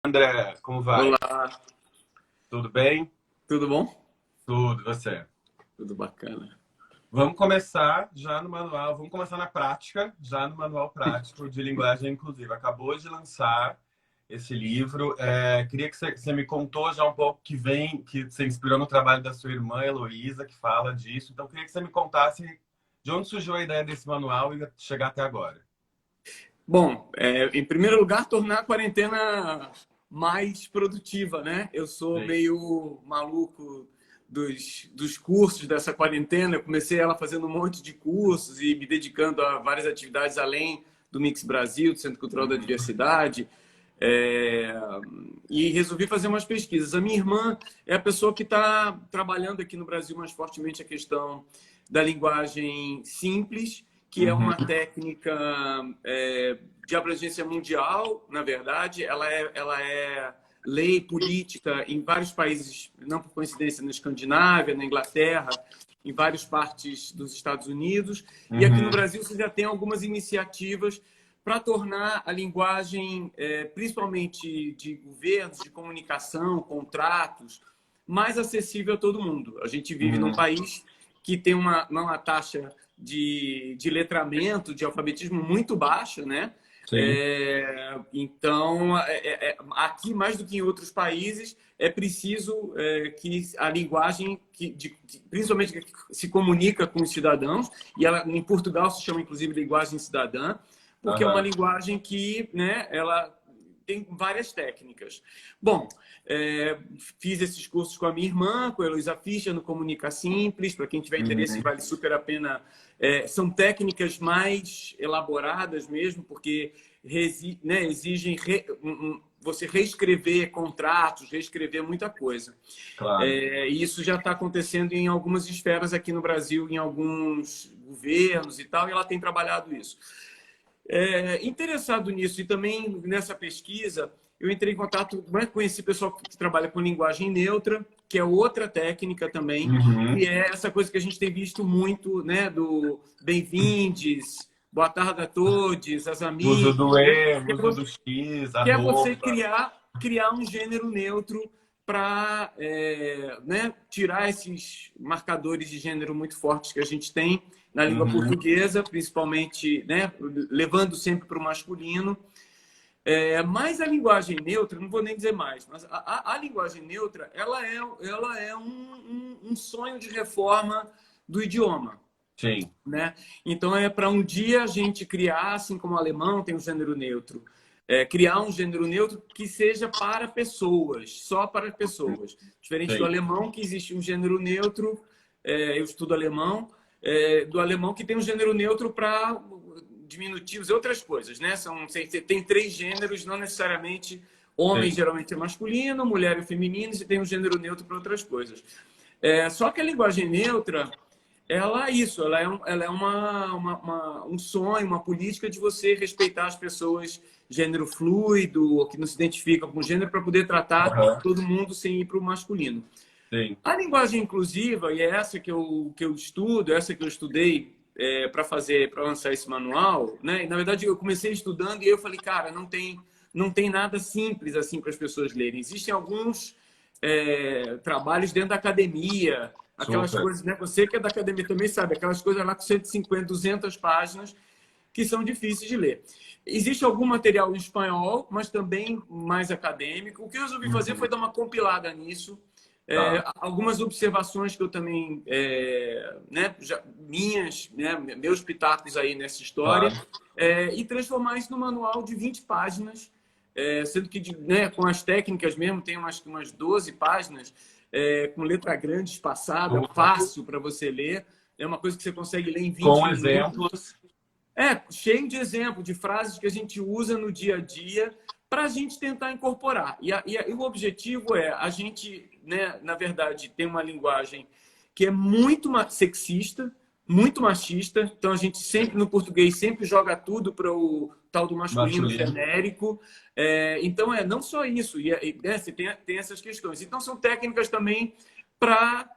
André, como vai? Olá, Tudo bem? tudo bom? Tudo, e você? Tudo bacana. Vamos começar já no manual, vamos começar na prática, já no manual prático de linguagem inclusiva. Acabou de lançar esse livro. Queria que você me contou já um pouco que você inspirou no trabalho da sua irmã Heloísa, que fala disso. Então, queria que você me contasse de onde surgiu a ideia desse manual e chegar até agora. Bom, em primeiro lugar, tornar a quarentena mais produtiva, né? Eu sou Sim. meio maluco dos cursos dessa quarentena. Eu comecei ela fazendo um monte de cursos e me dedicando a várias atividades além do Mix Brasil, do Centro Cultural da Uhum. Diversidade. É, e resolvi fazer umas pesquisas. A minha irmã é a pessoa que está trabalhando aqui no Brasil mais fortemente a questão da linguagem simples, que é uma Uhum. técnica de abrangência mundial, na verdade. Ela é lei política em vários países, não por coincidência, na Escandinávia, na Inglaterra, em várias partes dos Estados Unidos. E aqui no Uhum. Brasil você já tem algumas iniciativas para tornar a linguagem, principalmente de governos, de comunicação, contratos, mais acessível a todo mundo. A gente vive num Uhum. país que tem uma taxa de letramento, de alfabetismo muito baixa, né? Sim. Então, aqui, mais do que em outros países, é preciso que a linguagem, principalmente que se comunica com os cidadãos, e ela, em Portugal se chama, inclusive, linguagem cidadã, porque é uma Aham. linguagem que, né, ela tem várias técnicas. Bom, fiz esses cursos com a minha irmã, com a Heloísa Fischer, no Comunica Simples. Para quem tiver interesse, Uhum. vale super a pena. São técnicas mais elaboradas mesmo, porque né, exigem você reescrever contratos, reescrever muita coisa. Claro. E isso já está acontecendo em algumas esferas aqui no Brasil, em alguns governos e tal, e ela tem trabalhado isso. Interessado nisso e também nessa pesquisa, eu entrei em contato, conheci pessoal que trabalha com linguagem neutra, que é outra técnica também, Uhum. que é essa coisa que a gente tem visto muito, né, do bem-vindes, boa tarde a todos, as Uso amigos, do né? E, uso do X, Que é você arroba. criar um gênero neutro para né, tirar esses marcadores de gênero muito fortes que a gente tem na língua Uhum. portuguesa, principalmente, né, levando sempre para o masculino. Mas a linguagem neutra, não vou nem dizer mais, mas a linguagem neutra ela é um sonho de reforma do idioma. Sim. Né? Então, é para um dia a gente criar, assim como o alemão tem um gênero neutro, criar um gênero neutro que seja para pessoas, só para pessoas. Diferente do Sim. alemão, que existe um gênero neutro, eu estudo alemão, do alemão que tem um gênero neutro para diminutivos e outras coisas. Né? Você tem três gêneros, não necessariamente homem Sim. geralmente é masculino, mulher é feminino, e tem um gênero neutro para outras coisas. Só que a linguagem neutra ela é um sonho, uma política de você respeitar as pessoas gênero fluido, ou que não se identificam com gênero, para poder tratar Aham. todo mundo sem ir para o masculino. Sim. A linguagem inclusiva, e é essa que eu estudo, essa que eu estudei para lançar esse manual, né? E, na verdade, eu comecei estudando e eu falei, cara, não tem nada simples assim para as pessoas lerem. Existem alguns trabalhos dentro da academia, aquelas Super. coisas, né? Você que é da academia também sabe, aquelas coisas lá com 150, 200 páginas que são difíceis de ler. Existe algum material em espanhol, mas também mais acadêmico. O que eu resolvi fazer foi Uhum. dar uma compilada nisso. Tá. Algumas observações que eu também, né, minhas, né, meus pitacos aí nessa história, Claro. e transformar isso num manual de 20 páginas, sendo que, né, com as técnicas mesmo, tem umas 12 páginas, com letra grande espaçada, Super. fácil para você ler. É uma coisa que você consegue ler em 20 Com minutos. exemplos. Cheio de exemplo, de frases que a gente usa no dia a dia para a gente tentar incorporar. E o objetivo é a gente, né, na verdade, tem uma linguagem que é muito sexista, muito machista. Então, a gente sempre, no português, sempre joga tudo para o tal do masculino Masculino. genérico. Então, não só isso. Você tem essas questões. Então, são técnicas também para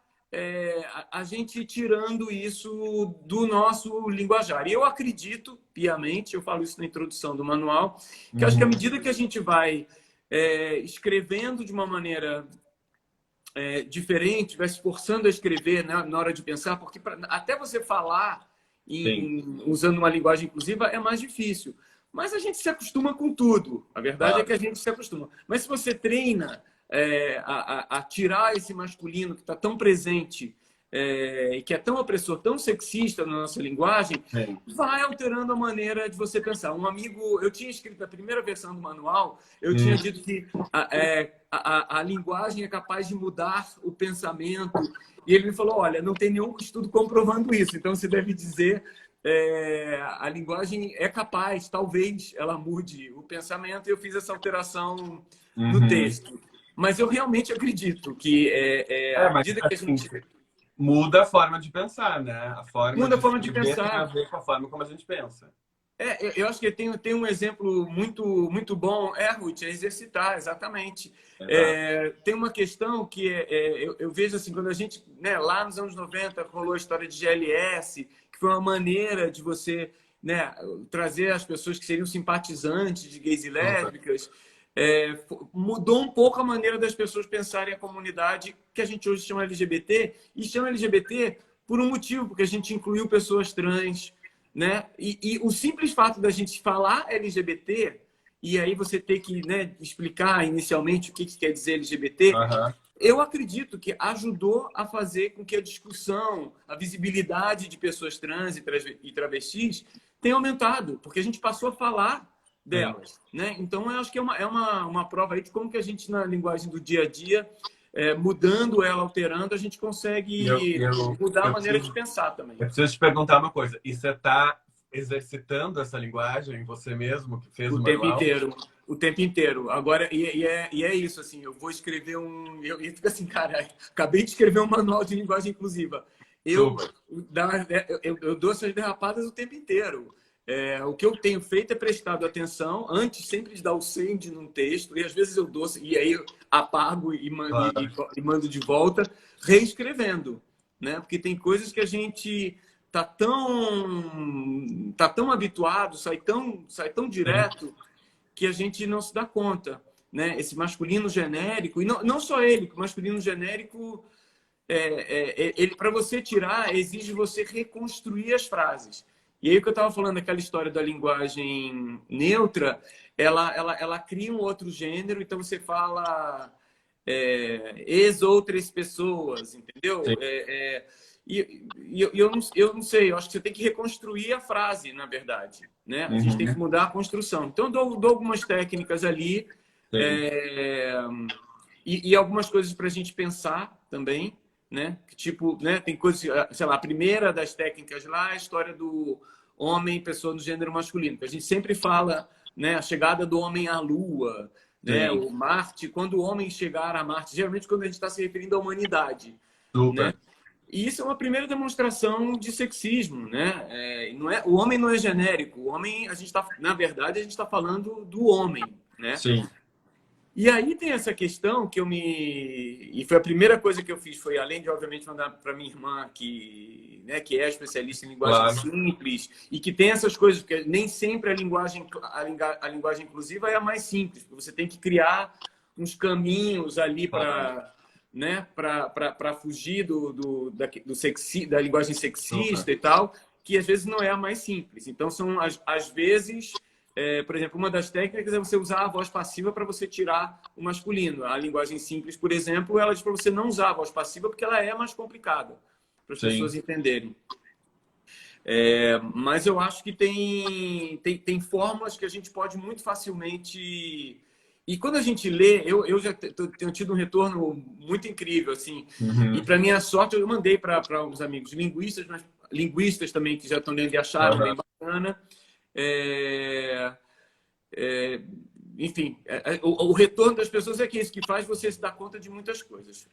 a gente tirando isso do nosso linguajar. E eu acredito piamente, eu falo isso na introdução do manual, que acho que à Uhum. medida que a gente vai escrevendo de uma maneira diferente, estivesse forçando a escrever, né, na hora de pensar, porque até você falar usando uma linguagem inclusiva é mais difícil. Mas a gente se acostuma com tudo. A verdade é que a gente se acostuma. Mas se você treina a tirar esse masculino que está tão presente e que é tão opressor, tão sexista na nossa linguagem, vai alterando a maneira de você pensar. Um amigo, eu tinha escrito a primeira versão do manual, eu tinha dito que a linguagem é capaz de mudar o pensamento. E ele me falou, olha, não tem nenhum estudo comprovando isso, então você deve dizer a linguagem é capaz, talvez ela mude o pensamento, e eu fiz essa alteração no texto. Mas eu realmente acredito que à medida que a gente... Muda a forma de pensar, né? A forma muda a forma de pensar. Tem a ver com a forma como a gente pensa. Eu acho que tem um exemplo muito bom, Ruth, é exercitar, exatamente. Tem uma questão que eu vejo assim, quando a gente, né, lá nos anos 90, rolou a história de GLS, que foi uma maneira de você, né, trazer as pessoas que seriam simpatizantes de gays e lésbicas. Mudou um pouco a maneira das pessoas pensarem a comunidade que a gente hoje chama LGBT, e chama LGBT por um motivo, porque a gente incluiu pessoas trans, né? E o simples fato da gente falar LGBT, e aí você ter que, né, explicar inicialmente o que quer dizer LGBT, eu acredito que ajudou a fazer com que a discussão, a visibilidade de pessoas trans e travestis tenha aumentado, porque a gente passou a falar delas, né? Então, eu acho que é uma prova aí de como que a gente, na linguagem do dia a dia, mudando ela, alterando, a gente consegue mudar a maneira de pensar também. Eu preciso te perguntar uma coisa. E você está exercitando essa linguagem, você mesmo, que fez o manual? O tempo inteiro. Agora, e é isso, assim, eu vou escrever e fica assim, cara, acabei de escrever um manual de linguagem inclusiva. Eu dou essas derrapadas o tempo inteiro. O que eu tenho feito é prestado atenção antes sempre de dar o send num texto, e às vezes eu dou, e aí eu apago e mando de volta, reescrevendo, né? Porque tem coisas que a gente tá tão habituado, sai tão direto, que a gente não se dá conta, né? Esse masculino genérico, e não só ele, o masculino genérico, ele, para você tirar, exige você reconstruir as frases. E aí o que eu estava falando, aquela história da linguagem neutra, ela cria um outro gênero, então você fala outras pessoas, entendeu? Eu não sei, eu acho que você tem que reconstruir a frase, na verdade, né? A gente tem que mudar a construção. Então, eu dou algumas técnicas ali e algumas coisas para a gente pensar também, né? Tipo, né? Tem coisas, sei lá, a primeira das técnicas lá é a história do homem, pessoa do gênero masculino, que a gente sempre fala, né? A chegada do homem à Lua, né? O Marte, quando o homem chegar a Marte, geralmente quando a gente está se referindo à humanidade, né? E isso é uma primeira demonstração de sexismo, né? O homem não é genérico, o homem, na verdade, a gente está falando do homem, né? Sim. E aí tem essa questão que e foi a primeira coisa que eu fiz, foi além de, obviamente, mandar para minha irmã, que é especialista em linguagem simples, e que tem essas coisas, porque nem sempre a linguagem inclusiva é a mais simples, porque você tem que criar uns caminhos ali para... né, para fugir da linguagem sexista e tal, que às vezes não é a mais simples. Então, às vezes, por exemplo, uma das técnicas é você usar a voz passiva para você tirar o masculino. A linguagem simples, por exemplo, ela diz para você não usar a voz passiva porque ela é mais complicada para as pessoas entenderem. Mas eu acho que tem fórmulas que a gente pode muito facilmente... E quando a gente lê, eu já tenho tido um retorno muito incrível, assim. E para minha sorte, eu mandei para uns amigos linguistas, mas linguistas também que já estão lendo e acharam bem bacana. Enfim, o retorno das pessoas é que isso que faz você se dar conta de muitas coisas.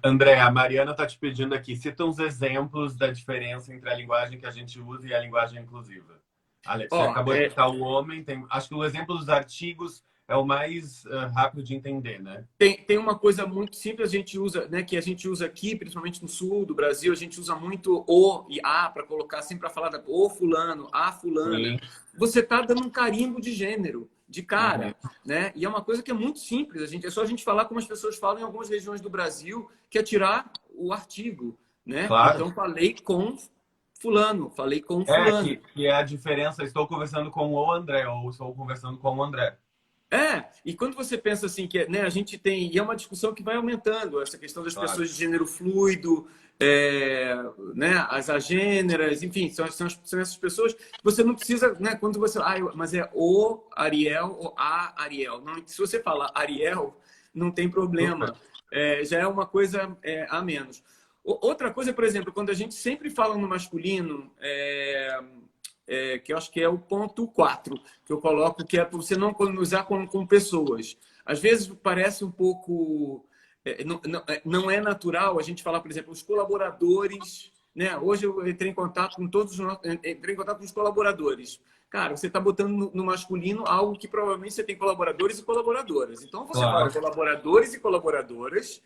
André, a Mariana está te pedindo aqui, cita uns exemplos da diferença entre a linguagem que a gente usa e a linguagem inclusiva. Alex, você acabou de citar o homem, acho que o exemplo dos artigos é o mais rápido de entender, né? Tem uma coisa muito simples, a gente usa, né, que a gente usa aqui, principalmente no sul do Brasil, a gente usa muito o e a para colocar sempre para falar o fulano, a fulana. Você está dando um carimbo de gênero. de cara, né? E é uma coisa que é muito simples. É só a gente falar como as pessoas falam em algumas regiões do Brasil, que é tirar o artigo, né? Claro. Então, falei com fulano, falei com É, fulano. que é a diferença, estou conversando com o André, ou estou conversando com o André. E quando você pensa assim, que né, a gente tem, e é uma discussão que vai aumentando, essa questão das Claro. pessoas de gênero fluido, né, as agêneras, enfim, são essas pessoas que você não precisa, né, quando você, mas é o Ariel ou a Ariel. Não, se você falar Ariel, não tem problema, já é uma coisa a menos. Outra coisa, por exemplo, quando a gente sempre fala no masculino, que eu acho que é o ponto 4, que eu coloco, que é para você não usar com pessoas. Às vezes parece um pouco... não é natural a gente falar, por exemplo, os colaboradores, né? Hoje eu entrei em contato com entrei em contato com os colaboradores. Cara, você está botando no masculino algo que provavelmente você tem colaboradores e colaboradoras. Então você fala colaboradores e colaboradoras,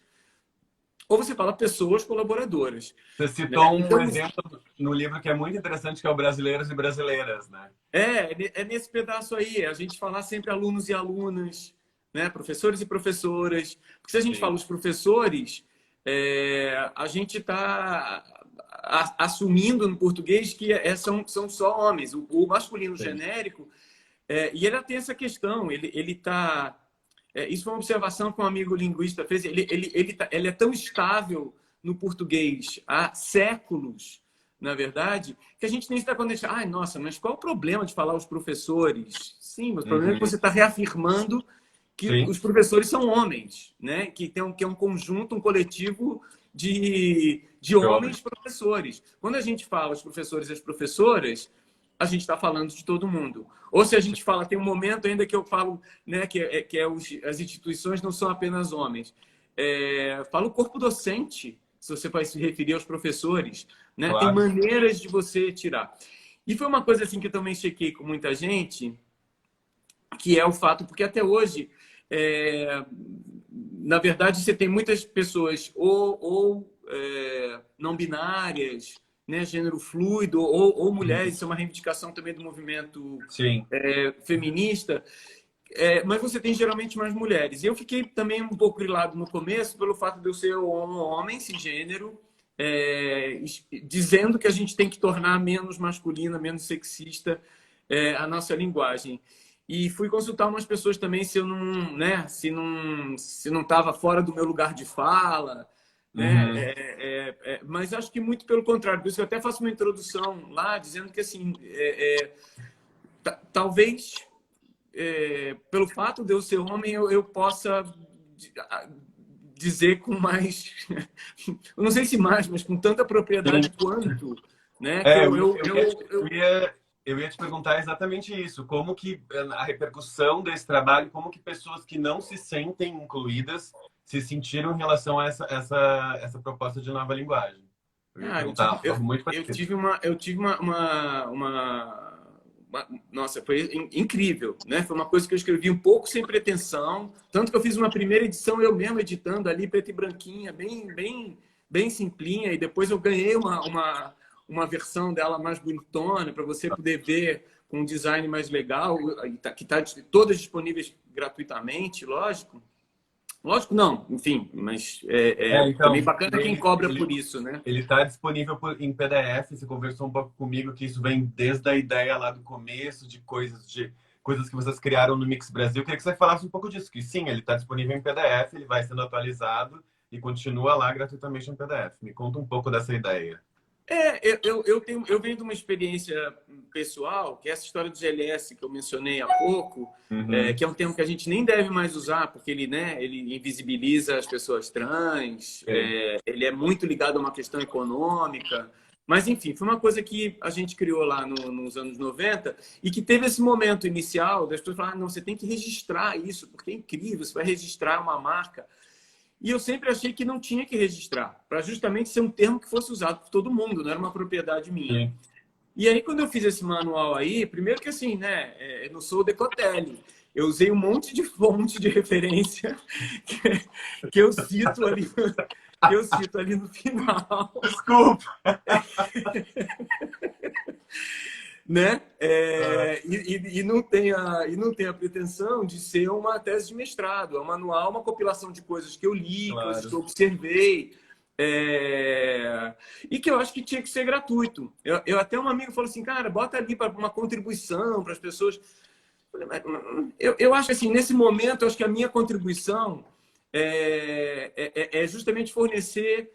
ou você fala pessoas colaboradoras. Você citou Então, um exemplo no livro que é muito interessante, que é o Brasileiros e Brasileiras, né? É nesse pedaço aí, a gente falar sempre alunos e alunas, né? Professores e professoras. Porque se a gente fala os professores, a gente está assumindo no português que são só homens. O masculino genérico, e ele tem essa questão, ele está... isso foi uma observação que um amigo linguista fez. Ele é tão estável no português há séculos, na verdade, que a gente nem está quando a gente... nossa, mas qual o problema de falar os professores? Sim, mas o problema é que você está reafirmando que os professores são homens, né? Que é um conjunto, um coletivo de homens professores. Quando a gente fala os professores e as professoras, a gente está falando de todo mundo. Ou se a gente fala, tem um momento ainda que eu falo, né, as instituições não são apenas homens. Falo o corpo docente, se você vai se referir aos professores, né? Tem maneiras de você tirar. E foi uma coisa assim que eu também chequei com muita gente, que é o fato, porque até hoje, na verdade, você tem muitas pessoas ou não binárias, né, gênero fluido, ou mulheres, isso é uma reivindicação também do movimento feminista, mas você tem geralmente mais mulheres. E eu fiquei também um pouco grilado no começo pelo fato de eu ser um homem cisgênero, dizendo que a gente tem que tornar menos masculina, menos sexista a nossa linguagem. E fui consultar umas pessoas também se eu não, né, se não estava fora do meu lugar de fala, né? Mas acho que muito pelo contrário. Por isso que eu até faço uma introdução lá dizendo que assim, talvez pelo fato de eu ser homem eu possa dizer com mais, eu não sei se mais, mas com tanta propriedade quanto, né? Eu ia te perguntar exatamente isso, como que a repercussão desse trabalho, como que pessoas que não se sentem incluídas se sentiram em relação a essa proposta de nova linguagem. Eu tive nossa, foi incrível, né? Foi uma coisa que eu escrevi um pouco sem pretensão, tanto que eu fiz uma primeira edição eu mesmo editando ali, preta e branquinha, bem simplinha, e depois eu ganhei uma versão dela mais bonitona, para você poder ver com um design mais legal, que está todas disponíveis gratuitamente, lógico. Lógico não, enfim, mas então, também bacana quem cobra por isso, né? Ele está disponível em PDF, você conversou um pouco comigo que isso vem desde a ideia lá do começo, de coisas que vocês criaram no Mix Brasil. Eu queria que você falasse um pouco disso, que sim, ele está disponível em PDF, ele vai sendo atualizado e continua lá gratuitamente em PDF. Me conta um pouco dessa ideia. Eu venho de uma experiência pessoal, que é essa história do GLS que eu mencionei há pouco, que é um termo que a gente nem deve mais usar, porque ele invisibiliza as pessoas trans, ele é muito ligado a uma questão econômica. Mas, enfim, foi uma coisa que a gente criou lá nos anos 90 e que teve esse momento inicial das pessoas falarem, não, você tem que registrar isso, porque é incrível, você vai registrar uma marca. E eu sempre achei que não tinha que registrar, para justamente ser um termo que fosse usado por todo mundo, não era uma propriedade minha. Sim. E aí, quando eu fiz esse manual aí, primeiro que assim, né, eu não sou o Decotelli, eu usei um monte de fonte de referência que eu cito ali no final. Desculpa! né? E não tem a pretensão de ser uma tese de mestrado. É um manual, uma compilação de coisas que eu li, Claro. coisas que eu observei, e que eu acho que tinha que ser gratuito. Eu até um amigo falou assim, cara, bota ali para uma contribuição para as pessoas. Eu acho que assim, nesse momento, eu acho que a minha contribuição é justamente fornecer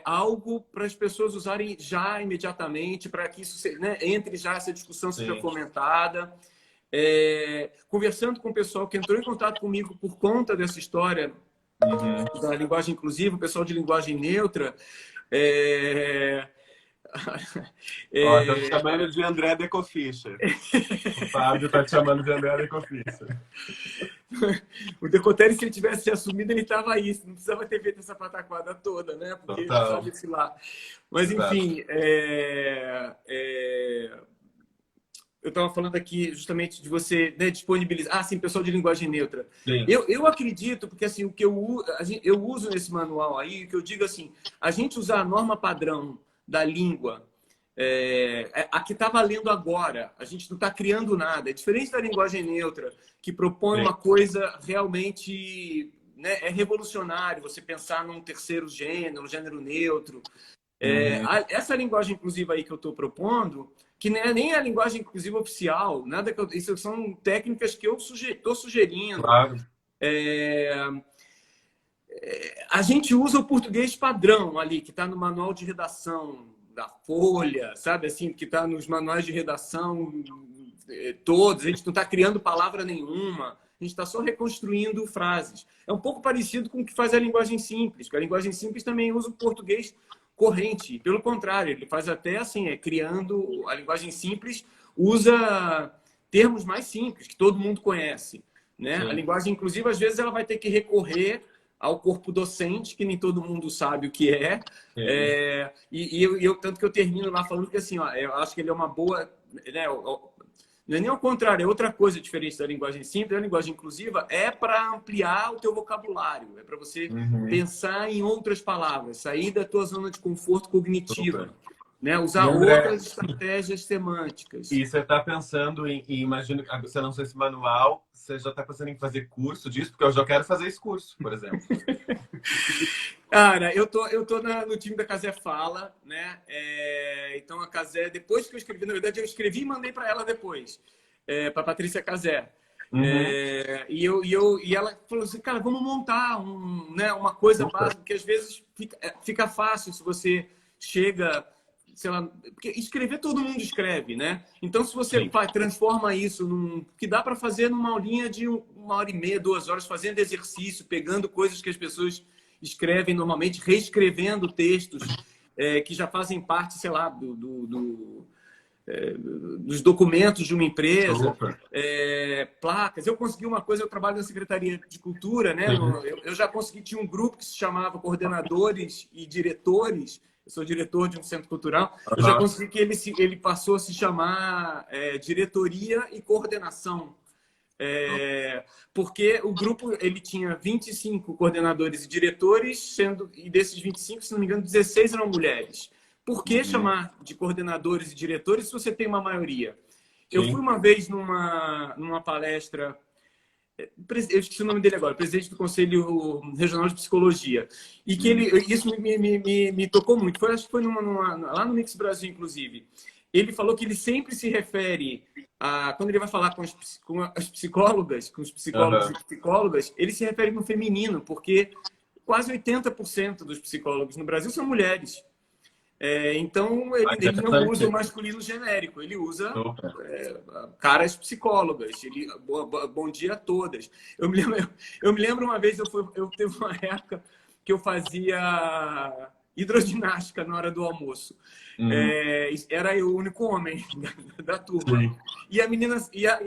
algo para as pessoas usarem já imediatamente, para que isso né, entre já, essa discussão seja fomentada. Conversando com o pessoal que entrou em contato comigo por conta dessa história da linguagem inclusiva, o pessoal de linguagem neutra. Ó, estão te chamando de André Decofischer. O Fábio está te chamando de André Decofischer. O Decotelli, se ele tivesse assumido, ele estava aí. Não precisava ter feito essa pataquada toda, né? Porque ele sabe desfilar. Mas, enfim, eu estava falando aqui justamente de você, né, disponibilizar. Ah, sim, pessoal de linguagem neutra. Eu acredito, porque assim, o que eu uso nesse manual aí, o que eu digo assim, a gente usar a norma padrão da língua, a que está valendo agora, a gente não está criando nada. É diferente da linguagem neutra, que propõe uma coisa realmente, né, revolucionária, você pensar num terceiro gênero, um gênero neutro. Essa linguagem inclusiva aí que eu estou propondo, que não é nem a linguagem inclusiva oficial, nada que isso são técnicas que eu estou sugerindo. Claro. A gente usa o português padrão ali, que está no manual de redação da Folha, sabe assim, que está nos manuais de redação todos. A gente não está criando palavra nenhuma, a gente está só reconstruindo frases. É um pouco parecido com o que faz a linguagem simples, porque a linguagem simples também usa o português corrente. Pelo contrário, ele faz até assim, criando a linguagem simples, usa termos mais simples, que todo mundo conhece, né? A linguagem, inclusive, às vezes ela vai ter que recorrer ao corpo docente, que nem todo mundo sabe o que é. Tanto que eu termino lá falando que assim, ó, eu acho que ele é uma boa... Né, não é nem ao contrário, é outra coisa diferente da linguagem simples. A linguagem inclusiva é para ampliar o teu vocabulário, é para você pensar em outras palavras, sair da tua zona de conforto cognitiva, né? Usar outras estratégias semânticas. E você está pensando imagino que você lançou esse manual, você já está pensando em fazer curso disso? Porque eu já quero fazer esse curso, por exemplo. Cara, eu tô no time da Casé Fala, né? Então a Casé, depois que eu escrevi, na verdade eu escrevi e mandei para ela depois, para Patrícia Casé. E ela falou assim, cara, vamos montar uma coisa básica, porque às vezes fica fácil se você chega, sei lá, porque escrever todo mundo escreve, né? Então se você transforma isso que dá para fazer numa aulinha de 1h30, 2 horas, fazendo exercício, pegando coisas que as pessoas escrevem normalmente, reescrevendo textos que já fazem parte, sei lá, dos documentos de uma empresa, placas. Eu consegui uma coisa, eu trabalho na Secretaria de Cultura, né? Eu já consegui, tinha um grupo que se chamava Coordenadores e Diretores. Eu sou diretor de um centro cultural. Eu já consegui que ele passou a se chamar Diretoria e Coordenação. Porque o grupo ele tinha 25 coordenadores e diretores, e desses 25, se não me engano, 16 eram mulheres. Por que chamar de coordenadores e diretores se você tem uma maioria? Eu fui uma vez numa palestra, eu esqueci o nome dele agora, presidente do Conselho Regional de Psicologia, e que isso me tocou muito. Acho que foi lá no Mix Brasil, inclusive. Ele falou que ele sempre se refere quando ele vai falar com as psicólogas, com os psicólogos e psicólogas, ele se refere no feminino, porque quase 80% dos psicólogos no Brasil são mulheres. Então, ele não usa o masculino genérico, ele usa caras psicólogas. Bom dia a todas. Eu me lembro uma vez, eu teve uma época que eu fazia hidroginástica na hora do almoço. Era eu o único homem da turma. E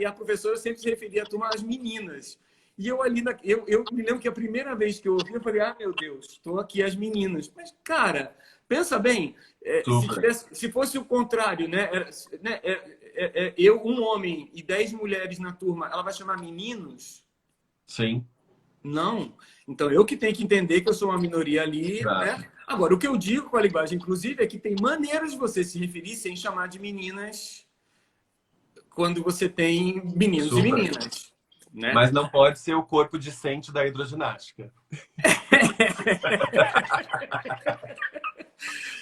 a professora sempre se referia à turma às meninas. E eu me lembro que a primeira vez que eu ouvi, eu falei, meu Deus, estou aqui as meninas. Mas, cara, pensa bem, se fosse o contrário, né? Eu, um homem e 10 mulheres na turma, ela vai chamar meninos? Sim. Não. Então, eu que tenho que entender que eu sou uma minoria ali, né? Agora, o que eu digo com a linguagem inclusive é que tem maneiras de você se referir sem chamar de meninas quando você tem meninos e Super. meninas, né? Mas não pode ser o corpo discente da hidroginástica.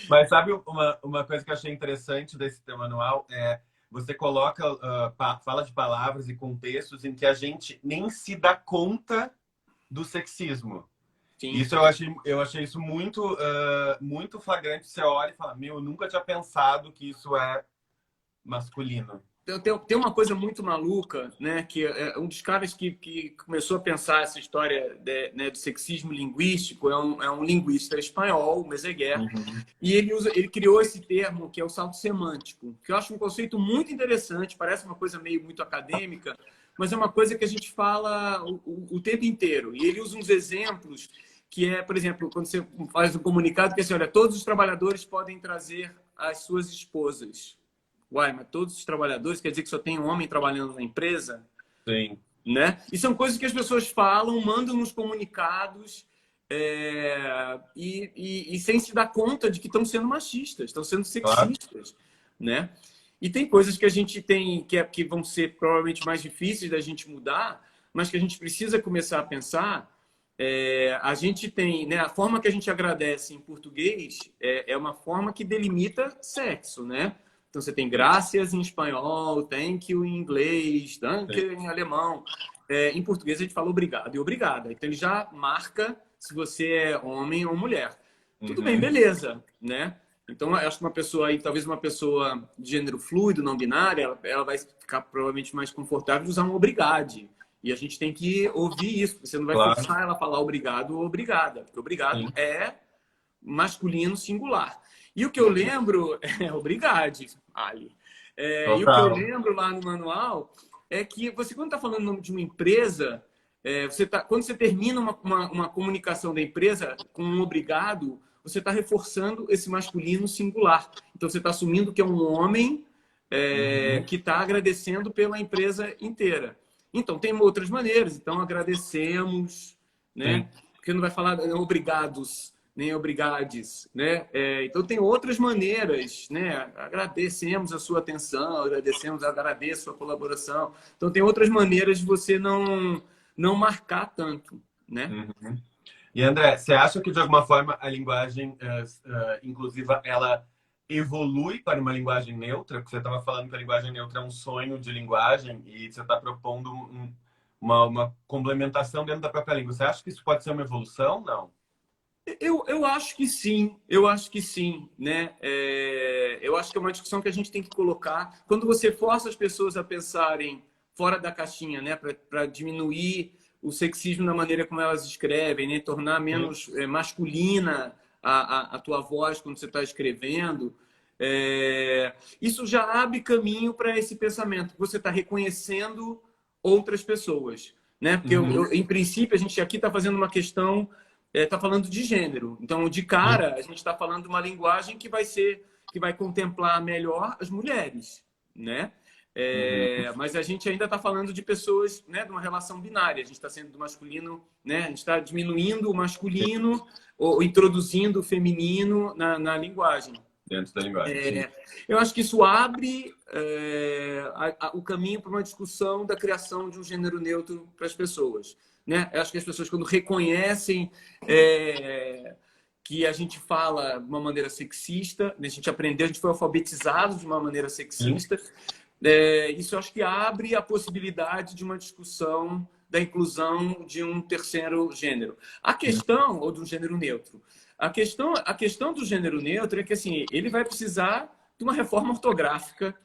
Mas sabe uma coisa que eu achei interessante desse teu manual? Você coloca, fala de palavras e contextos em que a gente nem se dá conta do sexismo. Sim. Isso eu achei isso muito, muito flagrante. Você olha e fala, meu, eu nunca tinha pensado que isso é masculino. Tem uma coisa muito maluca, né? Que é um dos caras que começou a pensar essa história né, do sexismo linguístico é um linguista espanhol, o Meseguer, e ele criou esse termo que é o salto semântico, que eu acho um conceito muito interessante, parece uma coisa meio muito acadêmica, mas é uma coisa que a gente fala o tempo inteiro. E ele usa uns exemplos que é, por exemplo, quando você faz um comunicado que é assim, olha, todos os trabalhadores podem trazer as suas esposas. Uai, mas todos os trabalhadores, quer dizer que só tem um homem trabalhando na empresa? Sim. Né? E são coisas que as pessoas falam, mandam nos comunicados e sem se dar conta de que estão sendo machistas, estão sendo sexistas. Claro. Né? E tem coisas que a gente tem que vão ser provavelmente mais difíceis da gente mudar, mas que a gente precisa começar a pensar. A gente tem, né, a forma que a gente agradece em português é uma forma que delimita sexo, né? Então, você tem graças em espanhol, thank you em inglês, danke em alemão. Em português, a gente fala obrigado e obrigada. Então, ele já marca se você é homem ou mulher. Tudo bem, beleza, né? Então, eu acho que uma pessoa aí, talvez uma pessoa de gênero fluido, não binária, ela vai ficar provavelmente mais confortável de usar um obrigade. E a gente tem que ouvir isso, porque você não vai forçar ela a falar obrigado ou obrigada. Porque obrigado é masculino singular. E o que eu lembro é obrigado, Ali. E o que eu lembro lá no manual é que você, quando está falando o nome de uma empresa, quando você termina uma comunicação da empresa com um obrigado, você está reforçando esse masculino singular. Então, você está assumindo que é um homem que está agradecendo pela empresa inteira. Então, tem outras maneiras. Então, agradecemos, né? Porque não vai falar obrigados, nem obrigades, né? Então, tem outras maneiras, né? Agradecemos a sua atenção, agradeço a colaboração. Então, tem outras maneiras de você não marcar tanto, né? E, André, você acha que, de alguma forma, a linguagem inclusiva, ela evolui para uma linguagem neutra? Porque você estava falando que a linguagem neutra é um sonho de linguagem e você está propondo uma complementação dentro da própria língua. Você acha que isso pode ser uma evolução? Não? Eu acho que sim, eu acho que sim, né? Eu acho que é uma discussão que a gente tem que colocar. Quando você força as pessoas a pensarem fora da caixinha, né? Para diminuir o sexismo na maneira como elas escrevem, né? Tornar menos masculina a tua voz quando você está escrevendo. Isso já abre caminho para esse pensamento. Você está reconhecendo outras pessoas, né? Porque em princípio a gente aqui está fazendo uma questão, está falando de gênero. Então, de cara, a gente está falando de uma linguagem que vai contemplar melhor as mulheres, né? Mas a gente ainda está falando de pessoas, né, de uma relação binária. A gente está sendo do masculino, né? A gente está diminuindo o masculino ou introduzindo o feminino na linguagem. Dentro da linguagem. Eu acho que isso abre o caminho para uma discussão da criação de um gênero neutro para as pessoas, né? Eu acho que as pessoas, quando reconhecem que a gente fala de uma maneira sexista, a gente aprendeu, a gente foi alfabetizado de uma maneira sexista, isso eu acho que abre a possibilidade de uma discussão da inclusão de um terceiro gênero. A questão, ou de um gênero neutro, a questão do gênero neutro é que assim, ele vai precisar de uma reforma ortográfica,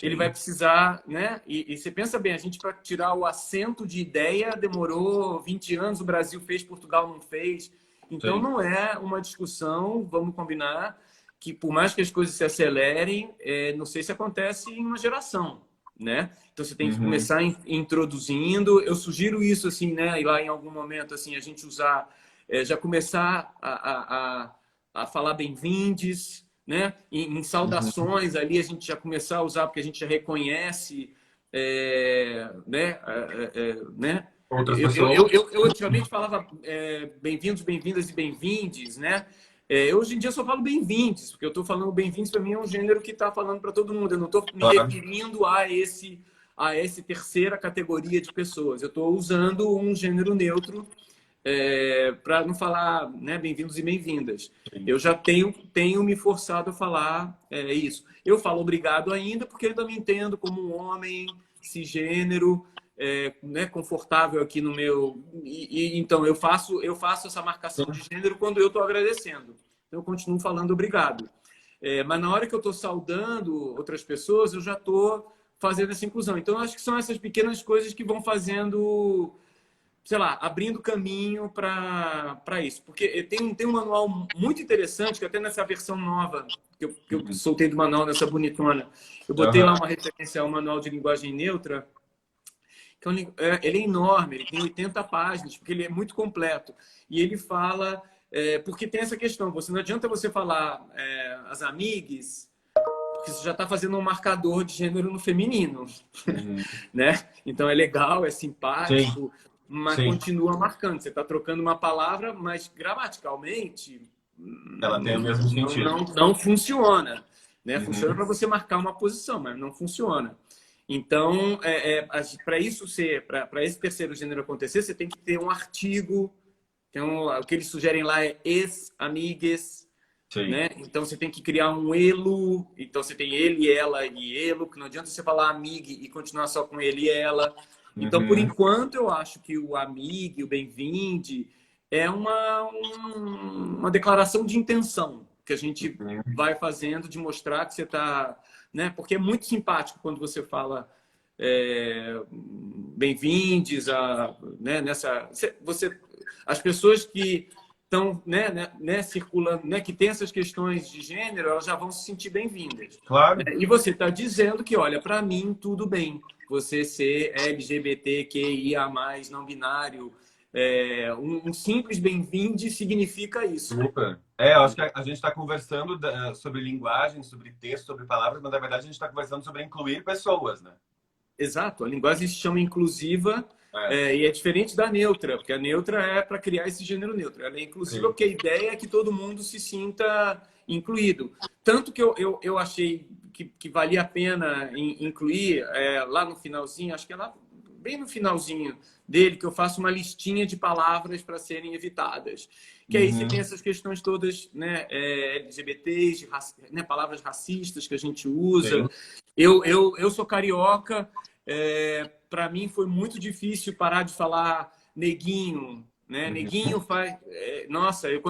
ele vai precisar, né? E você pensa bem, a gente para tirar o acento de ideia demorou 20 anos, o Brasil fez, Portugal não fez. Então não é uma discussão, vamos combinar, que por mais que as coisas se acelerem, não sei se acontece em uma geração, né? Então você tem que começar introduzindo. Eu sugiro isso assim, né? E lá em algum momento assim a gente usar, já começar a falar bem-vindes, né? Em saudações ali a gente já começar a usar porque a gente já reconhece, né? Outras pessoas. Eu antigamente falava bem-vindos, bem-vindas e bem-vindes, né? Hoje em dia eu só falo bem-vindes, porque eu estou falando bem-vindos para mim é um gênero que está falando para todo mundo. Eu não estou me referindo a esse a essa terceira categoria de pessoas. Eu estou usando um gênero neutro para não falar, né, bem-vindos e bem-vindas. Eu já tenho me forçado a falar isso. Eu falo obrigado ainda, porque eu ainda me entendo como um homem cisgênero, né, confortável aqui no meu... então, eu faço essa marcação de gênero quando eu estou agradecendo. Então, eu continuo falando obrigado. Mas na hora que eu estou saudando outras pessoas, eu já estou fazendo essa inclusão. Então, eu acho que são essas pequenas coisas que vão fazendo... sei lá, abrindo caminho para isso. Porque tem um manual muito interessante, que até nessa versão nova, que eu soltei do manual, nessa bonitona, eu botei lá uma referência ao manual de linguagem neutra, que ele é enorme, ele tem 80 páginas, porque ele é muito completo. E ele fala... porque tem essa questão, não adianta você falar as amigues, porque você já está fazendo um marcador de gênero no feminino. Né? Então é legal, é simpático... Sim. Mas continua marcando. Você está trocando uma palavra, mas gramaticalmente ela tem o mesmo sentido. Não funciona. Né? Funciona para você marcar uma posição, mas não funciona. Então, para esse terceiro gênero acontecer, você tem que ter um artigo. Então, o que eles sugerem lá é amigues. Né? Então, você tem que criar um elo. Então, você tem ele, ela e elo, que não adianta você falar amigue e continuar só com ele e ela. Então, por enquanto, eu acho que o amigo, o bem-vinde, é uma declaração de intenção que a gente vai fazendo, de mostrar que você está... Né? Porque é muito simpático quando você fala bem-vindes, né? As pessoas que estão circulando, né? Que tem essas questões de gênero, elas já vão se sentir bem-vindas. Claro. E você está dizendo que, olha, para mim, tudo bem. Você ser LGBTQIA+, não binário, um simples bem-vindo significa isso. Super. Eu acho que a gente está conversando sobre linguagem, sobre texto, sobre palavras, mas na verdade a gente está conversando sobre incluir pessoas, né? Exato. A linguagem se chama inclusiva e é diferente da neutra, porque a neutra é para criar esse gênero neutro. Ela é inclusiva porque a ideia é que todo mundo se sinta incluído. Tanto que eu achei que valia a pena incluir lá no finalzinho, acho que é lá bem no finalzinho dele, que eu faço uma listinha de palavras para serem evitadas. Que aí você tem essas questões todas, né, LGBTs, né, palavras racistas que a gente usa. Eu sou carioca, para mim foi muito difícil parar de falar neguinho, né? Neguinho faz... nossa, eu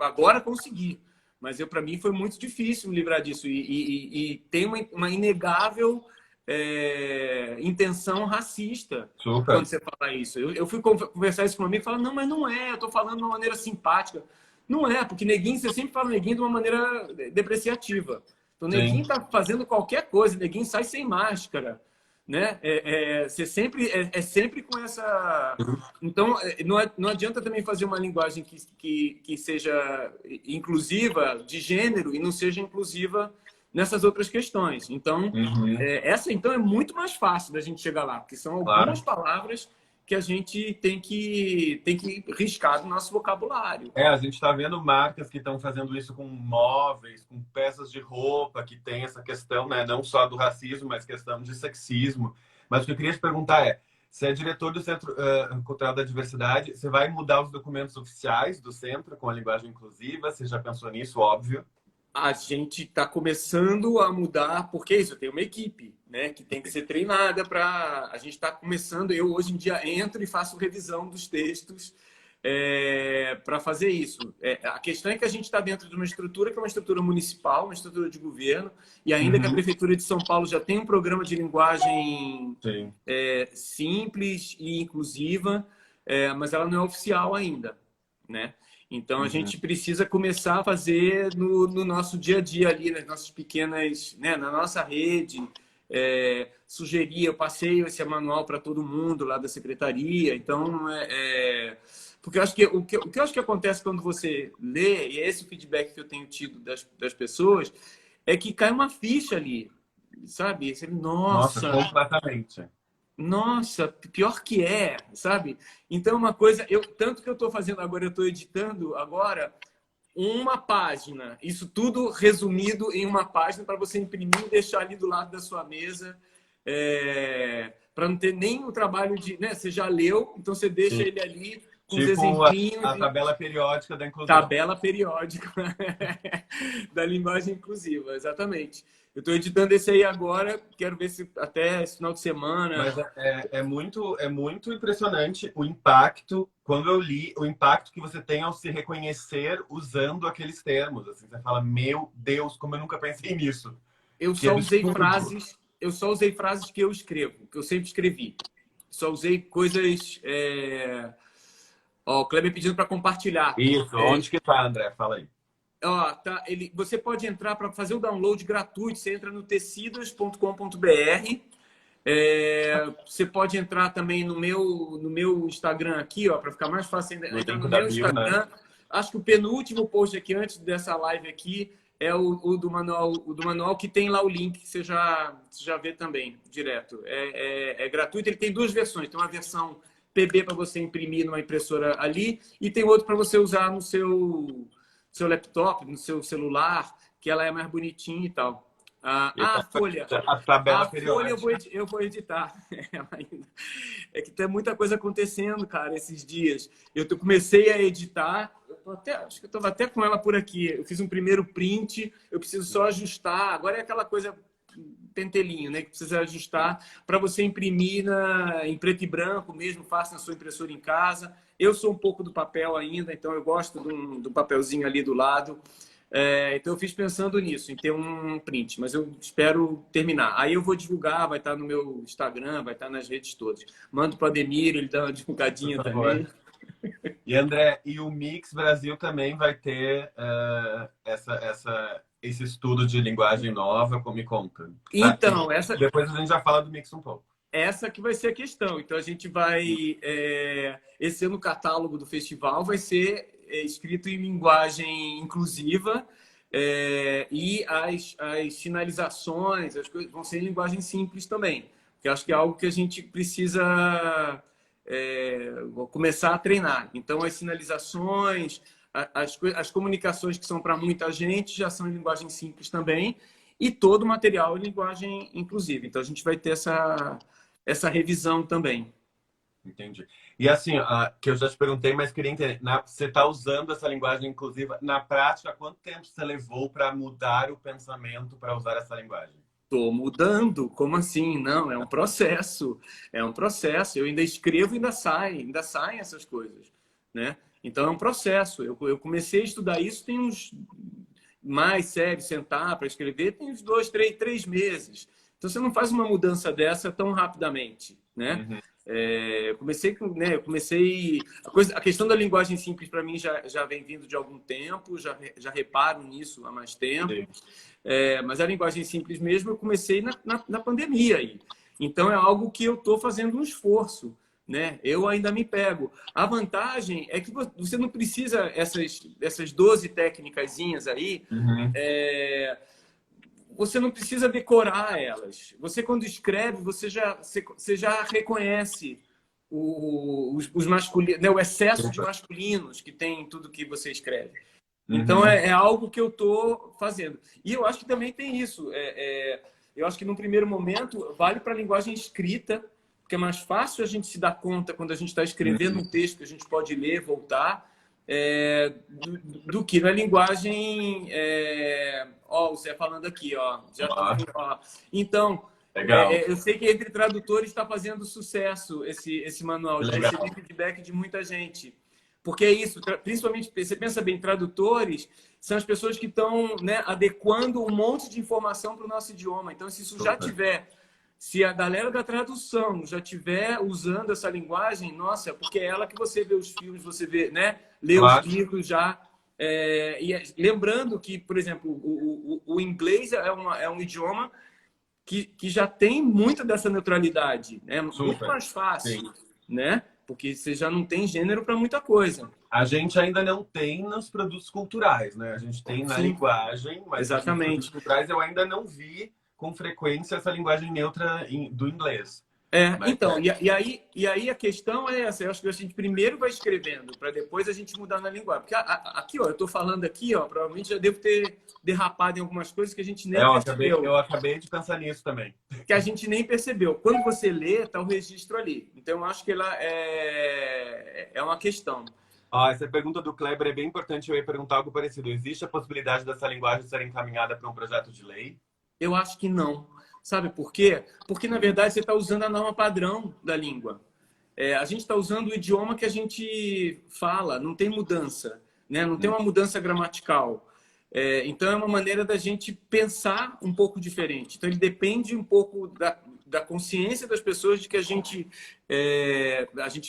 agora consegui. Mas para mim foi muito difícil me livrar disso. E tem uma inegável intenção racista. Super. Quando você fala isso. Eu fui conversar isso com um amigo e falar, não, mas não é, eu estou falando de uma maneira simpática. Não é, porque neguinho, você sempre fala neguinho de uma maneira depreciativa. Então, neguinho está fazendo qualquer coisa, neguinho sai sem máscara. Né? Você sempre com essa... Então, não adianta também fazer uma linguagem que seja inclusiva de gênero e não seja inclusiva nessas outras questões. Então, essa então é muito mais fácil da gente chegar lá, porque são algumas palavras que a gente tem que riscar do nosso vocabulário. A gente está vendo marcas que estão fazendo isso com móveis, com peças de roupa, que tem essa questão, né, não só do racismo, mas questão de sexismo. Mas o que eu queria te perguntar você é diretor do Centro Cultural da Diversidade, você vai mudar os documentos oficiais do centro com a linguagem inclusiva? Você já pensou nisso, óbvio? A gente está começando a mudar, porque isso, eu tenho uma equipe, né, que tem que ser treinada para... A gente está começando, eu hoje em dia entro e faço revisão dos textos para fazer isso. A questão é que a gente está dentro de uma estrutura que é uma estrutura municipal, uma estrutura de governo, e ainda que a Prefeitura de São Paulo já tem um programa de linguagem simples e inclusiva, mas ela não é oficial ainda, né? Então, a gente precisa começar a fazer no nosso dia a dia ali, nas nossas pequenas, né, na nossa rede, sugerir, eu passei esse manual para todo mundo lá da secretaria. Então, porque eu acho que o que eu acho que acontece quando você lê, e é esse o feedback que eu tenho tido das pessoas, é que cai uma ficha ali, sabe? Nossa, completamente. Nossa, pior que sabe? Então, uma coisa... tanto que eu estou fazendo agora, eu estou editando agora uma página. Isso tudo resumido em uma página para você imprimir e deixar ali do lado da sua mesa para não ter nem o trabalho de... Né? Você já leu, então você deixa ele ali com os Tipo exemplinhos. a tabela periódica da inclusão. Tabela periódica da linguagem inclusiva, exatamente. Eu estou editando esse aí agora, quero ver se até esse final de semana... Mas é muito impressionante o impacto, quando eu li, o impacto que você tem ao se reconhecer usando aqueles termos. Assim, você fala, meu Deus, como eu nunca pensei nisso. Eu só usei frases que eu escrevo, que eu sempre escrevi. Só usei coisas... Ó, o Kleber pedindo para compartilhar. Isso, onde que tá, André? Fala aí. Ó, tá, você pode entrar para fazer o download gratuito, você entra no tecidos.com.br. Você pode entrar também no meu Instagram aqui, ó, para ficar mais fácil ainda. Entra no meu Instagram. Né? Acho que o penúltimo post aqui, antes dessa live aqui, é o do manual que tem lá o link, que você já vê também, direto. É gratuito, ele tem duas versões. Tem uma versão PB para você imprimir numa impressora ali e tem outro para você usar no seu laptop, no seu celular, que ela é mais bonitinha e tal. A folha. A tabela folha eu vou editar. É que tem muita coisa acontecendo, cara, esses dias. Eu comecei a editar, acho que eu estava até com ela por aqui. Eu fiz um primeiro print, eu preciso só ajustar. Agora é aquela coisa pentelinho, né? Que precisa ajustar para você imprimir em preto e branco mesmo, faça na sua impressora em casa. Eu sou um pouco do papel ainda, então eu gosto do papelzinho ali do lado. Então eu fiz pensando nisso, em ter um print, mas eu espero terminar. Aí eu vou divulgar, vai estar no meu Instagram, vai estar nas redes todas. Mando para o Ademir, ele dá uma divulgadinha também. E André, e o Mix Brasil também vai ter esse estudo de linguagem nova, como me conta. Então, depois a gente já fala do Mix um pouco. Essa que vai ser a questão. Então a gente vai... esse ano o catálogo do festival vai ser escrito em linguagem inclusiva e as finalizações, as coisas vão ser em linguagem simples também. Porque acho que é algo que a gente precisa começar a treinar. Então as sinalizações, as comunicações que são para muita gente já são em linguagem simples também e todo o material em linguagem inclusiva. Então a gente vai ter essa revisão também. Entendi. E assim, que eu já te perguntei, mas queria entender. Você está usando essa linguagem inclusiva na prática? Quanto tempo você levou para mudar o pensamento para usar essa linguagem? Estou mudando? Como assim? Não, é um processo. É um processo. Eu ainda escrevo e ainda saem essas coisas, né? Então é um processo. Eu comecei a estudar isso tem uns mais sério, sentar para escrever, tem uns 2, 3 meses. Então você não faz uma mudança dessa tão rapidamente, né? Uhum. Eu comecei a questão da linguagem simples para mim já vem vindo de algum tempo, já reparo nisso há mais tempo. Mas a linguagem simples mesmo eu comecei na pandemia aí. Então é algo que eu estou fazendo um esforço, né? Eu ainda me pego. A vantagem é que você não precisa essas 12 técnicazinhas aí. Uhum. Você não precisa decorar elas. Você, quando escreve, você já reconhece os masculinos, né? O excesso de masculinos que tem em tudo que você escreve. Então, é algo que eu estou fazendo. E eu acho que também tem isso. Eu acho que, num primeiro momento, vale para a linguagem escrita, porque é mais fácil a gente se dar conta quando a gente está escrevendo um texto que a gente pode ler, voltar, do que na linguagem... Ó, o Zé falando aqui, ó. Então, eu sei que entre tradutores está fazendo sucesso esse manual. Já recebi feedback de muita gente. Porque é isso, principalmente, você pensa bem, tradutores são as pessoas que estão, né, adequando um monte de informação para o nosso idioma. Então, se isso já tiver... Se a galera da tradução já estiver usando essa linguagem, nossa, porque é ela que você vê os filmes, você vê, né? Lê os livros já... lembrando que, por exemplo, o inglês é um idioma que já tem muita dessa neutralidade. É muito mais fácil, né? Porque você já não tem gênero para muita coisa. A gente ainda não tem nos produtos culturais, né? A gente tem na linguagem, mas nos produtos culturais eu ainda não vi com frequência essa linguagem neutra do inglês. Mas, Então, e aí a questão é essa. Eu acho que a gente primeiro vai escrevendo, para depois a gente mudar na linguagem. Porque aqui, ó, eu estou falando aqui, ó, provavelmente já devo ter derrapado em algumas coisas que a gente nem percebeu. eu acabei de pensar nisso também. Que a gente nem percebeu. Quando você lê, está o registro ali. Então, eu acho que ela é uma questão. Essa pergunta do Kleber é bem importante. Eu ia perguntar algo parecido. Existe a possibilidade dessa linguagem ser encaminhada para um projeto de lei? Eu acho que não. Sabe por quê? Porque, na verdade, você está usando a norma padrão da língua. A gente está usando o idioma que a gente fala, não tem mudança, né? Não tem uma mudança gramatical. Então, é uma maneira da gente pensar um pouco diferente. Então, ele depende um pouco da consciência das pessoas de que a gente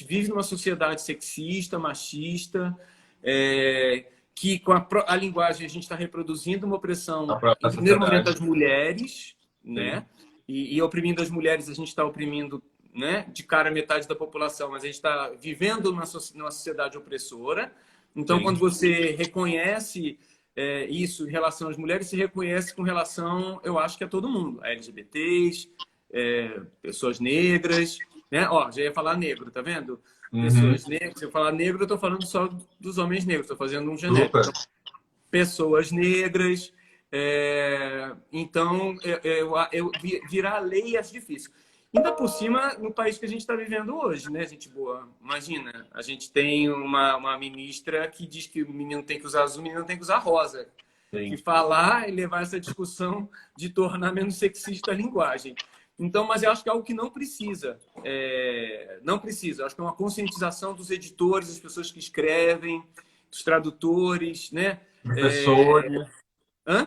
vive numa sociedade sexista, machista, que com a linguagem a gente está reproduzindo uma opressão, A própria em primeiro momento, sociedade. das mulheres, né? E oprimindo as mulheres, a gente está oprimindo, né, de cara metade da população, mas a gente está vivendo numa sociedade opressora. Então, Sim. quando você reconhece isso em relação às mulheres, se reconhece com relação, eu acho que a todo mundo, a LGBTs, pessoas negras, né? Ó, já ia falar negro, tá vendo? Pessoas negras. Se eu falar negro, eu estou falando só dos homens negros, estou fazendo um genérico. Então, pessoas negras. Então, virar lei é difícil. Ainda por cima, no país que a gente está vivendo hoje, né, gente boa? Imagina, a gente tem uma ministra que diz que o menino tem que usar azul, o menino tem que usar rosa. Sim. Que falar e levar essa discussão de tornar menos sexista a linguagem. Então, mas eu acho que é algo que não precisa. Não precisa. Eu acho que é uma conscientização dos editores, das pessoas que escrevem, dos tradutores, né? Professores. Hã?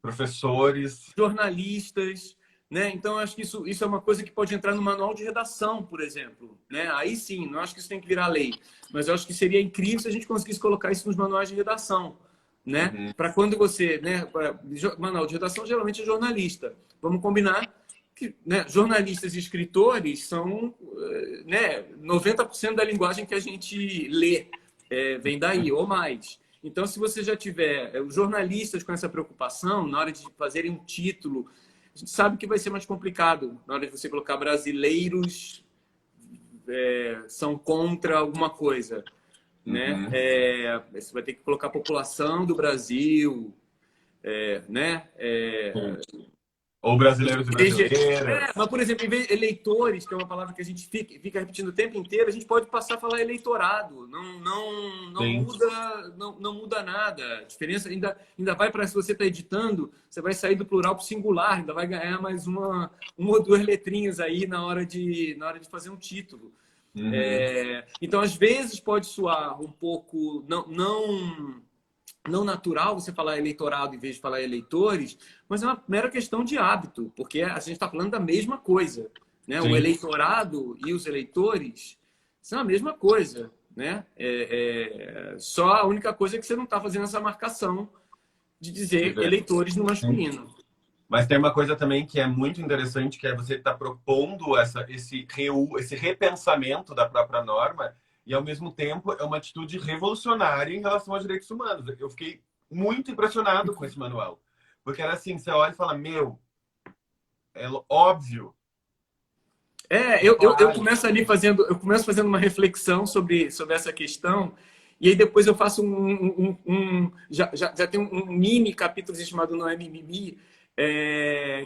Professores. Jornalistas, né? Então, eu acho que isso é uma coisa que pode entrar no manual de redação, por exemplo, né? Aí sim, não acho que isso tem que virar lei, mas eu acho que seria incrível se a gente conseguisse colocar isso nos manuais de redação, né? Para quando você, né? Manual de redação geralmente é jornalista. Vamos combinar que, né, jornalistas e escritores são, né, 90% da linguagem que a gente lê vem daí, ou mais. Então, se você já tiver os jornalistas com essa preocupação, na hora de fazerem um título, a gente sabe que vai ser mais complicado. Na hora de você colocar brasileiros são contra alguma coisa, né? Você vai ter que colocar população do Brasil, né? Ou brasileiros e brasileiras. Mas, por exemplo, em vez de eleitores, que é uma palavra que a gente fica repetindo o tempo inteiro, a gente pode passar a falar eleitorado. Não muda nada. A diferença ainda vai para, se você está editando, você vai sair do plural para o singular, ainda vai ganhar mais uma ou duas letrinhas aí na hora de fazer um título. Então, às vezes, pode soar um pouco não natural você falar eleitorado em vez de falar eleitores, mas é uma mera questão de hábito, porque a gente está falando da mesma coisa, né? O eleitorado e os eleitores são a mesma coisa, né? Só a única coisa é que você não está fazendo essa marcação de dizer eleitores no masculino. Mas tem uma coisa também que é muito interessante, que é você estar propondo esse repensamento da própria norma, e, ao mesmo tempo, é uma atitude revolucionária em relação aos direitos humanos. Eu fiquei muito impressionado com esse manual. Porque era assim, você olha e fala, é óbvio. Eu começo ali fazendo uma reflexão sobre essa questão, e aí depois eu faço já tem um mini capítulo chamado Não é Mimimi,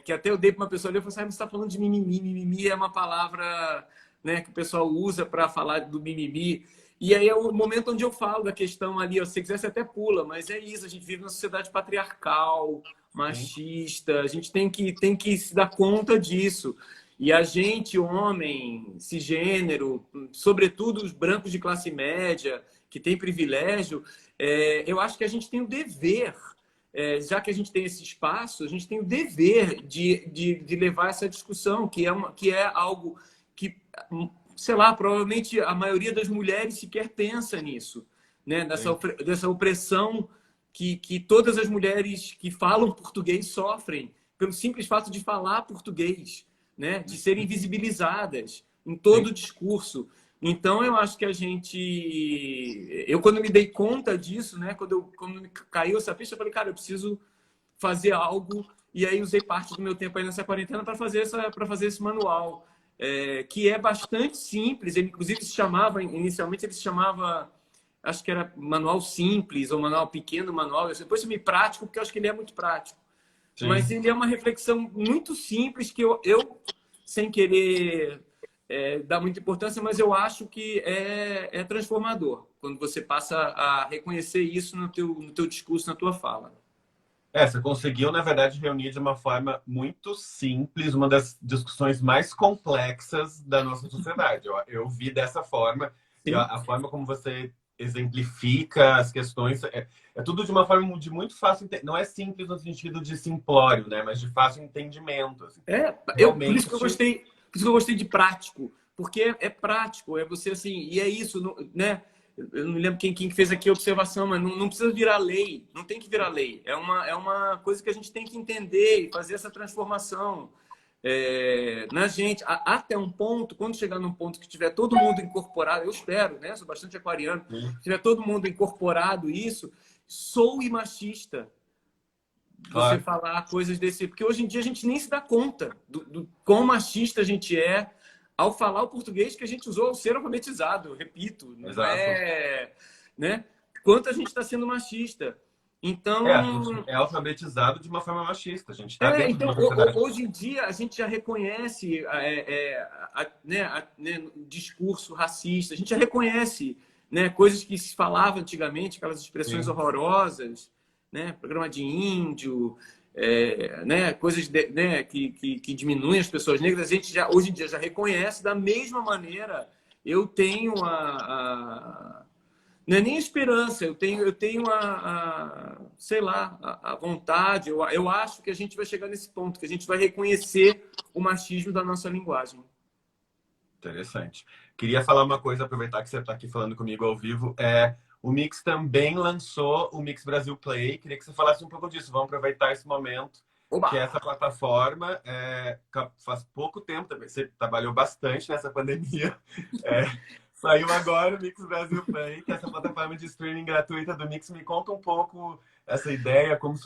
que até eu dei para uma pessoa ali, eu falei assim, você está falando de mimimi. Mimimi é uma palavra, né, que o pessoal usa para falar do mimimi. E aí é o momento onde eu falo da questão ali, ó, se você quiser você até pula, mas é isso, a gente vive numa sociedade patriarcal, machista, a gente tem que se dar conta disso. E a gente, homem, cisgênero, sobretudo os brancos de classe média, que tem privilégio, eu acho que a gente tem o dever, já que a gente tem esse espaço, a gente tem o dever de levar essa discussão, que é algo que, sei lá, provavelmente a maioria das mulheres sequer pensa nisso, né? Dessa opressão que todas as mulheres que falam português sofrem, pelo simples fato de falar português, né? De serem invisibilizadas em todo o discurso. Então, eu acho que eu quando me dei conta disso, né? Quando me caiu essa ficha, eu falei, cara, eu preciso fazer algo. E aí usei parte do meu tempo aí nessa quarentena para fazer esse manual. que é bastante simples. Ele, inclusive, inicialmente ele se chamava, acho que era manual simples ou manual pequeno, manual. Depois eu me prático, porque eu acho que ele é muito prático. Sim. Mas ele é uma reflexão muito simples que eu sem querer dar muita importância, mas eu acho que é transformador quando você passa a reconhecer isso no teu discurso, na tua fala. Você conseguiu, na verdade, reunir de uma forma muito simples uma das discussões mais complexas da nossa sociedade. Eu vi dessa forma, a forma como você exemplifica as questões, é tudo de uma forma de muito fácil, não é simples no sentido de simplório, né? Mas de fácil entendimento. Assim. Por isso que eu gostei de prático, porque é prático, é você assim, e é isso, né? Eu não me lembro quem fez aqui a observação, mas não precisa virar lei, não tem que virar lei. É uma coisa que a gente tem que entender e fazer essa transformação na gente. Até um ponto, quando chegar num ponto que tiver todo mundo incorporado, eu espero, né? Sou bastante aquariano, tiver todo mundo incorporado isso, sou machista. Você falar coisas desse... Porque hoje em dia a gente nem se dá conta do quão machista a gente é ao falar o português que a gente usou ao ser alfabetizado, eu repito. Não né? Quanto a gente está sendo machista. Então... a gente é alfabetizado de uma forma machista. A gente tá dentro então, de uma sociedade. Hoje em dia, a gente já reconhece discurso racista, a gente já reconhece, né, coisas que se falava antigamente, aquelas expressões horrorosas, né, programa de índio, né, coisas que diminuem as pessoas negras. A gente hoje em dia já reconhece. Da mesma maneira, eu tenho não é nem esperança, eu tenho sei lá, a vontade. Eu acho que a gente vai chegar nesse ponto, que a gente vai reconhecer o machismo da nossa linguagem. Interessante. Queria falar uma coisa, aproveitar que você está aqui falando comigo ao vivo. O Mix também lançou o Mix Brasil Play. Queria que você falasse um pouco disso. Vamos aproveitar esse momento. Oba! Que essa plataforma faz pouco tempo também. Você trabalhou bastante nessa pandemia. Saiu agora o Mix Brasil Play, que é essa plataforma de streaming gratuita do Mix. Me conta um pouco essa ideia, como